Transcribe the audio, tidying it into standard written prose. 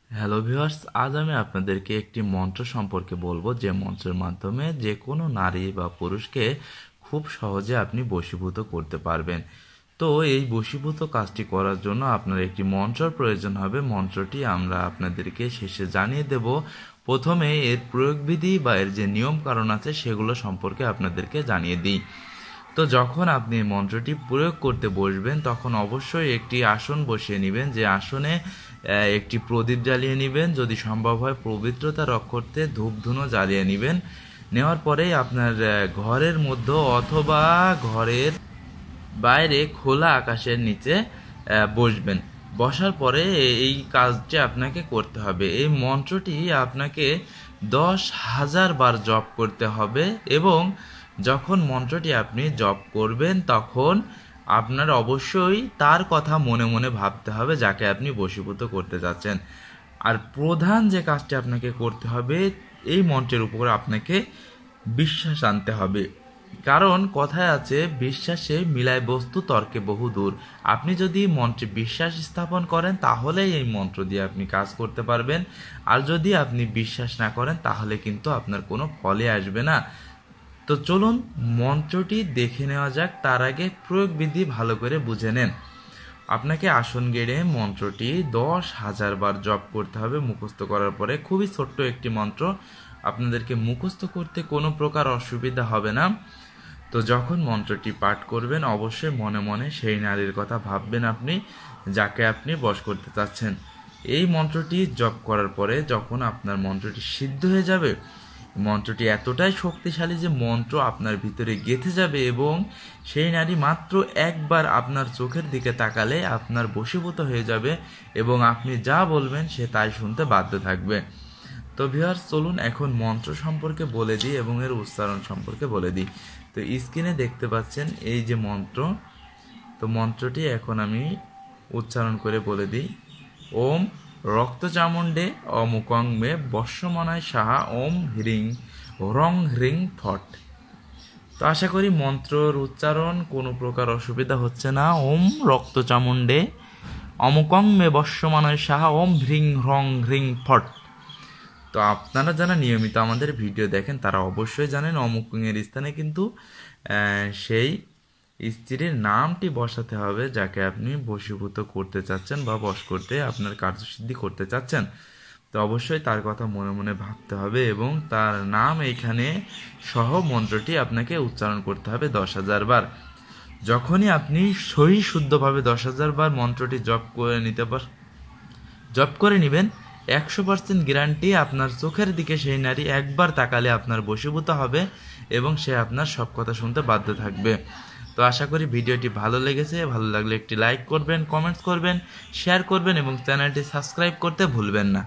Hello viewers, আজ আমি আপনাদেরকে একটি মন্ত্র সম্পর্কে বলবো, যে মন্ত্রের মাধ্যমে যে কোনো নারী বা পুরুষকে খুব সহজে আপনি বশীভূত করতে পারবেন। তো এই বশীভূত কাজটি করার জন্য আপনার একটি মন্ত্রের প্রয়োজন হবে। মন্ত্রটি আমরা আপনাদেরকে শেষে জানিয়ে দেব। প্রথমে এর প্রয়োগবিধি বা এর যে নিয়ম কারণ আছে সেগুলো সম্পর্কে আপনাদেরকে জানিয়ে দিই। তো যখন আপনি মন্ত্রটি প্রয়োগ করতে বসবেন তখন অবশ্যই একটি আসন বসিয়ে নেবেন, যে আসনে একটি প্রদীপ জ্বালিয়ে নেবেন, যদি সম্ভব হয় পবিত্রতা রক্ষার্থে ধূপধুনো জ্বালিয়ে নেবেন। নেওয়ার পরেই আপনার ঘরের মধ্যে অথবা ঘরের বাইরে খোলা আকাশের নিচে বসবেন। বসার পরে এই কাজটি আপনাকে করতে হবে। এই মন্ত্রটি আপনাকে 10,000 বার জপ করতে হবে, এবং যখন মন্ত্রটি আপনি জপ করবেন তখন আপনার অবশ্যই তার কথা মনে মনে ভাবতে হবে যাকে আপনি বশীভূত করতে যাচ্ছেন। আর প্রধান যে কাজটি আপনাকে করতে হবে, এই মন্ত্রের উপর আপনাকে বিশ্বাস আনতে হবে। কারণ কথায় আছে, বিশ্বাসে মিলায় বস্তু তর্কে বহু দূর। আপনি যদি মন্ত্রে বিশ্বাস স্থাপন করেন তাহলেই এই মন্ত্র দিয়ে আপনি কাজ করতে পারবেন। আর যদি আপনি বিশ্বাস না করেন তাহলে কিন্তু আপনার কোনো ফলে আসবে না। তো চলুন মন্ত্রটি দেখে নেওয়া যাক। তার আগে প্রয়োগবিধি ভালো করে বুঝে নেন। আপনাকে আসন গেড়ে মন্ত্রটি 10,000 বার জপ করতে হবে মুখস্থ করার পরে। খুবই ছোট্ট একটি মন্ত্র, আপনাদেরকে মুখস্থ করতে কোনো প্রকার অসুবিধা হবে না। তো যখন মন্ত্রটি পাঠ করবেন অবশ্যই মনে মনে সেই নারীর কথা ভাববেন আপনি, যাকে আপনি বশ করতে চাচ্ছেন। এই মন্ত্রটি জপ করার পরে যখন আপনার মন্ত্রটি সিদ্ধ হয়ে যাবে, মন্ত্রটি এতটাই শক্তিশালী যে মন্ত্র আপনার ভিতরে গেঁথে যাবে, এবং সেই নারী মাত্র একবার আপনার চোখের দিকে তাকালে আপনার বশীভূত হয়ে যাবে, এবং আপনি যা বলবেন সে তাই শুনতে বাধ্য থাকবে। তো ভিউয়ার্স, চলুন এখন মন্ত্র সম্পর্কে বলে দিই এবং এর উচ্চারণ সম্পর্কে বলে দিই। তো স্ক্রিনে দেখতে পাচ্ছেন এই যে মন্ত্র, তো মন্ত্রটি এখন আমি উচ্চারণ করে বলে দিই। ওম রক্তচামুণ্ডে অমুকং মে বর্ষমনায় সাহা ওম হ্রিং রং হ্রিং ফট। তো আশা করি মন্ত্রর উচ্চারণ কোনো প্রকার অসুবিধা হচ্ছে না। ওম রক্তচামুণ্ডে অমুকং মে বর্ষমনায় সাহা ওম হ্রিং রং হ্রিং ফট। তো আপনারা যারা নিয়মিত আমাদের ভিডিও দেখেন তারা অবশ্যই জানেন অমুকংয়ের স্থানে কিন্তু সেই স্ত্রীর নামটি বসাতে হবে যাকে আপনি বশীভূত করতে চাচ্ছেন বা বশ করতে আপনার কার্যসিদ্ধি করতে চাচ্ছেন। তো অবশ্যই তার কথা মনে মনে ভাবতে হবে এবং তার নাম এইখানে সহ মন্ত্রটি আপনাকে উচ্চারণ করতে হবে 10,000 বার। যখনই আপনি সহি শুদ্ধভাবে 10,000 বার মন্ত্রটি জপ করে নেবেন, 100% গ্যারান্টি আপনার চোখের দিকে সেই নারী একবার তাকালে আপনার বশীভূত হবে এবং সে আপনার সব কথা শুনতে বাধ্য থাকবে। তো আশা করি ভিডিওটি ভালো লেগেছে। ভালো লাগলে একটি লাইক করবেন, কমেন্টস করবেন, শেয়ার করবেন এবং চ্যানেলটি সাবস্ক্রাইব করতে ভুলবেন না।